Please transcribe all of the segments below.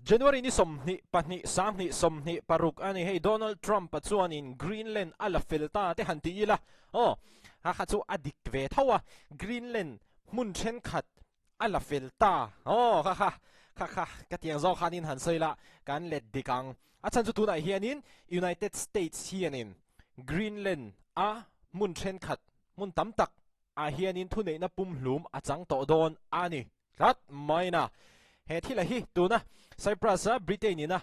January ni somni pani samni somni paruk ani hey Donald Trump pachuan in Greenland ala filta te hanti ila ha khachu adik ve thawa Greenland mun then khat ala filta ha katiang zo khanin han soila kan let dikang achan chu tunai hianin United States hianin Greenland a mun then khat mun tamtak a hianin thunei na pum hlum achang to don ani rat maina he thila hi tuna Cyprus Britain ina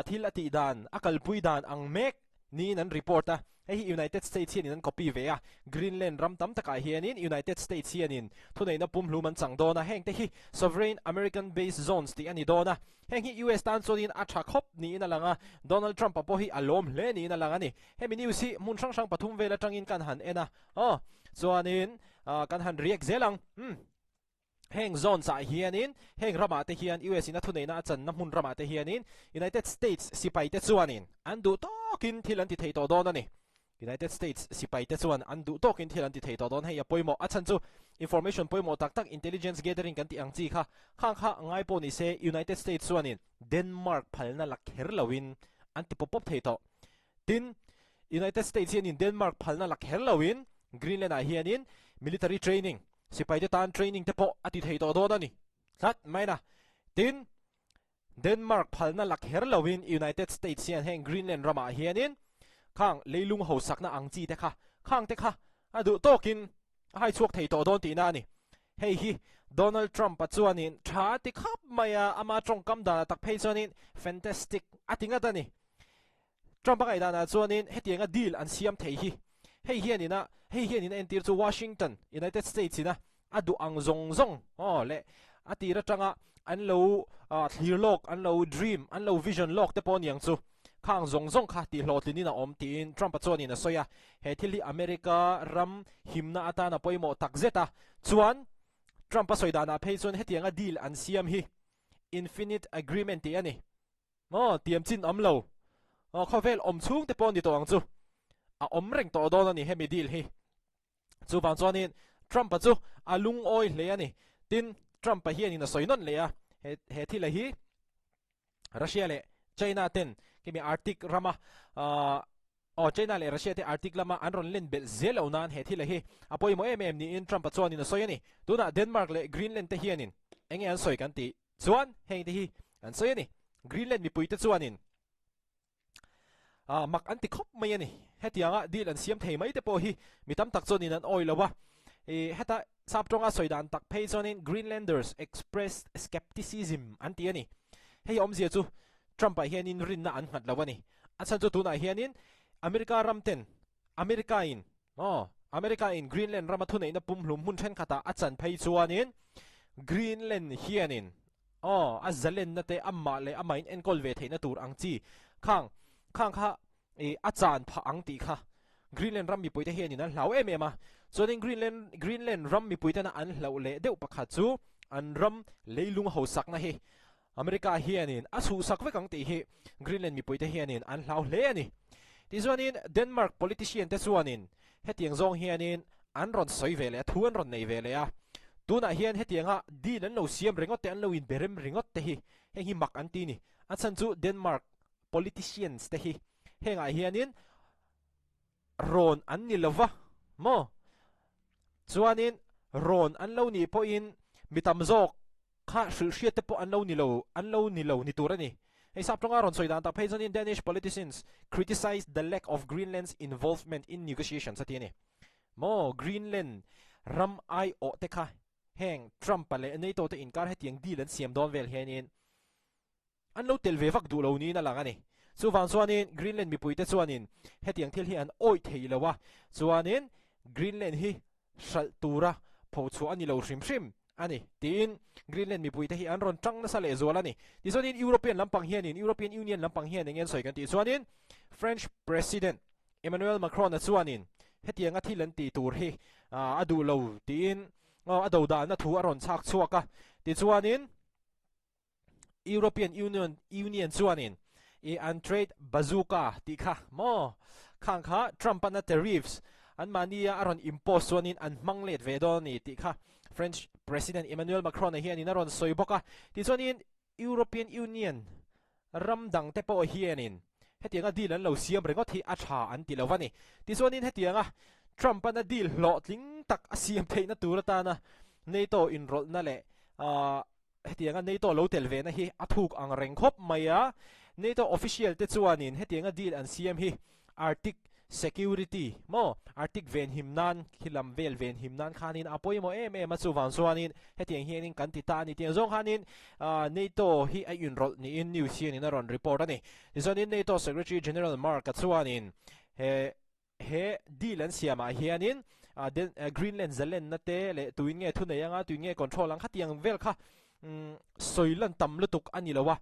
thil ati dan akal pui dan ang mek ni nan report hi United States hianin copy ve Greenland ram tam taka hianin United States hianin thunei na pum hluman chang dona heng te hi sovereign American based zones ti ani dona heng hi US tan so din acha khop ni ina langa Donald Trump po hi alom hle ni ina langa ni hemi news hi mun sang sang pathum vela tangin kan han ena chuanin kan han react zelang heng zone sa hianin heng rama te hian US ina thunei na chan na mun rama te hianin United States sipai te chuanin andu tokin thilan ti thei to don ani United States sipai te chuan andu tokin thilan ti thei to don hei poimo achan chu information poimo tak tak intelligence gathering kan ti ang chi kha ngai po ni se United States chuanin Denmark phalna la kherlawin anti popop thei to tin United States hianin Denmark phalna la kherlawin Greenland a hianin military training sipai te tan training te po ati thei to don ani lat maina tin Denmark phalna lak herlawin United States hian heng Greenland rama hianin khang leilung ho sakna angchi te kha khang te kha adu tokin hai chuak thei to don ti na ni hei hi Donald Trump pachuanin tha ti khap maya ama tongkam da tak phei chuanin fantastic atinga tani Trump kai da na chuanin hetianga deal an siam thei hi hei hianina entir chu Washington United States ina adu ang zong le atira tanga an lo clear lock an lo dream an lo vision lock te pon yang chu khang zong kha ti hlotlin na om tin Trump choni na soya he thili America ram himna ata na poimo takzeta chuan Trump soida na phei chon hetianga deal an siam hi infinite agreement ti ani tiam chin amlo khovel om chung te pon ni to ang chu a om reng to don ani hemi deal hi chu ban chuanin Trump chu alung oi hle ani tin Trump hian in a soinon le he thila hi Russia le China ten kimi Arctic rama China le Russia te Arctic lama anron len bel zelo nan he thila hi apoi mo ni in Trump chuan in a soyani tuna Denmark le Greenland te hianin enge an soi kan ti chuan hei te hi an soyani Greenland mi pui te chuanin mak anti khop mai ani hetianga deal an siam thei mai te po hi mitam tak chon in an oi lawa heta saptonga soidan tak phei chonin Greenlanders expressed skepticism anti ani hei omzia chu Trump a hianin rin na an ngat lawani achan chu tuna hianin America ramten America in Greenland ramathunei na pumhlum hun then khata achan phei chuanin Greenland hianin azalen na te amma le amain enkol ve theina tur angchi khang kha achan pha angti kha Greenland ram mi poite hianin an hlau ema chuanin Greenland ram mi puitana an hlau le deuh pakhat chu an ram leilung ho sakna hi America hianin asu sak vekang ti hi Greenland mi puite hianin an hlau hle ani ti chuanin Denmark politician te chuanin hetiang zong hianin an ron soi vele thuan ron nei vele tuna hian hetianga deal an lo siam ringot te an lo in berem ringot te hi mak an ti ni achan chu Denmark politicians te hi henga hianin ron an ni lova mo chuanin ron an lo ni po in mitam zok kha shriat te po an lo ni lo ni turani ei saptonga ron soidan ta phei in Danish politicians criticized the lack of Greenland's involvement in negotiations atini mo Greenland ram ai o te kha heng Trump le NATO te inkar hetiang deal an siam don vel hianin an lo tel ve vak du lo ni na langani chu van chuanin Greenland mi puite chuanin hetiang thil hi an oi thei lawa chuanin Greenland hi sal tura pho chu ani lo hrim ani tin Greenland mi puite hi an ron tang na sale zolani ti chuanin European lampang hianin European Union lampang hian engen soi kan ti chuanin French President Emmanuel Macron na chuanin hetiang a thil an ti tur hi adu lo tin ado da na thu aron chak chuaka ti chuanin European Union chuanin an trade bazooka ti kha mo khang kha Trump na tariffs an mania aron impose chuanin an manglet ve don ni ti kha French President Emmanuel Macron hian in aron soiboka ti chuanin European Union ram dang te po hianin hetianga deal an lo siam rengot hi a tha an ti lawani ti chuanin hetianga Trump an a deal lo tling tak a siam theina turata na NATO inrawlh na le hetianga NATO lo tel ve na hi a thuk ang reng khop maya NATO official te chuanin hetianga deal an siam hi Arctic security mo Arctic ven himnan hilam vel ven himnan khanin apoi mo em chu wan chuanin hetiang hianin kan ti ta ni tiang zong khanin NATO hi a inrawlh ni in news hian in a ron report ani zonin NATO Secretary General Hmar ka chuanin he deal an siama hianin Greenland zalen na te le tuin nge thu nei anga tuin nge control ang khatiang vel kha soilan tam lutuk ani lawa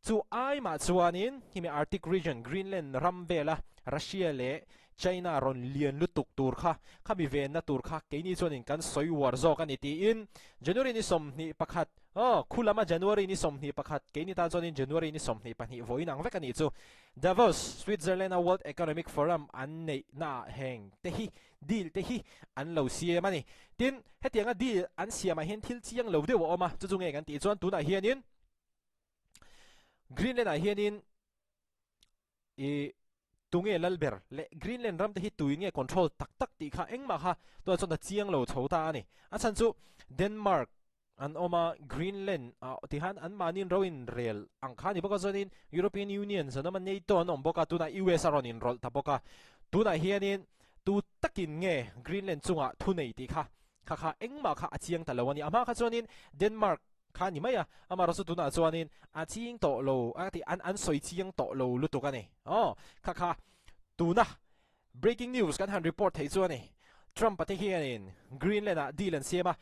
chu ai ma chuanin himi Arctic region Greenland ram vela Russia le China ron lian lutuk tur kha khami ven na tur kha keini chuanin kan soi war zo kan iti in January ni som ni pakhat khulama January ni som ni pakhat keini ta chuanin January ni som ni pani voinang vek ani chu Davos Switzerland World Economic Forum an nei na heng te hi deal te hi an lo siam ani tin hetianga deal an siam a hen thil chiang lo deu oma chu chu nge kan ti chuan tuna hianin Greenland a hianin tunge lalber le Greenland ram te hi tuinge control tak tak ti kha engma kha to chon da chiang lo chhota ani a chan chu Denmark an oma Greenland ti han an manin roin rel ang khani boka zonin European Union zanama NATO an boka tuna US aron in rol ta boka tuna hianin tu takin nge Greenland chunga thunei ti kha kha engma kha achiang talawani ama kha zonin Denmark khani maya ama rasu tuna chuanin a chiang to lo ati an soi chiang to lo lutukani kha tuna breaking news kan han report thei chuani Trump ate hianin Greenland a deal an siama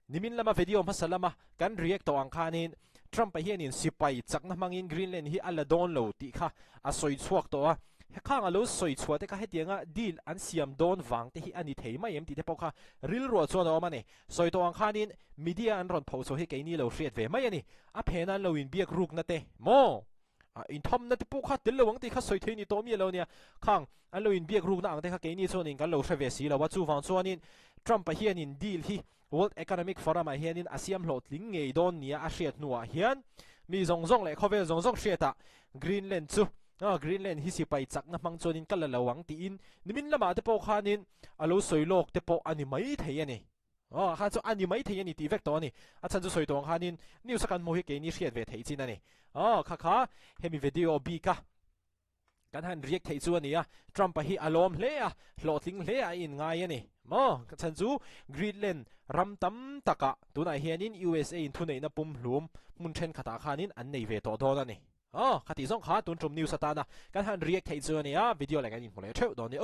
nimin lama video masalama kan react to ang khanin Trump hianin sipai chakna mangin Greenland hi ala don lo ti kha a soi chuak to a khang alo soi chuate ka hetianga deal an siam don wang te hi ani thei mai em ti te pokha ril ro chuan o mani soi to ang khanin media an ron pho so hi keini lo hriat ve mai ani a phenan lo in biak ruk na te mo in thom na te pokha tel lo wang ti kha soi thei ni to mi lo nia khang an lo in biak ruk na ang te kha keini chuan in kan lo hre ve si lo wa chu wang chuanin Trump hianin deal hi World Economic Forum a hianin asiam hlot ling ngei don nia a hriat nuwa hian mi zong zong le khovel zong zong hriata Greenland chu Greenland hi sipai chakna mang chonin kala lawang ti in nimin lama te po khanin alo soilok te po ani mai thei ani kha chu ani mai thei ani ti vek to ani a chan chu soi tong khanin new sakan mo hi ke ni hriat ve thei chin ani kha hemi video bi ka kan han react thei chu ani Trump hi alom hle a hlotling hle a in ngai ani mo chan chu Greenland ram tam taka tunai hianin USA in thunei na pum hlum mun then khata khanin an nei ve to don ani khati zong kha tun trum news atana kan han react thei chu ani video la kan in hole theu don ni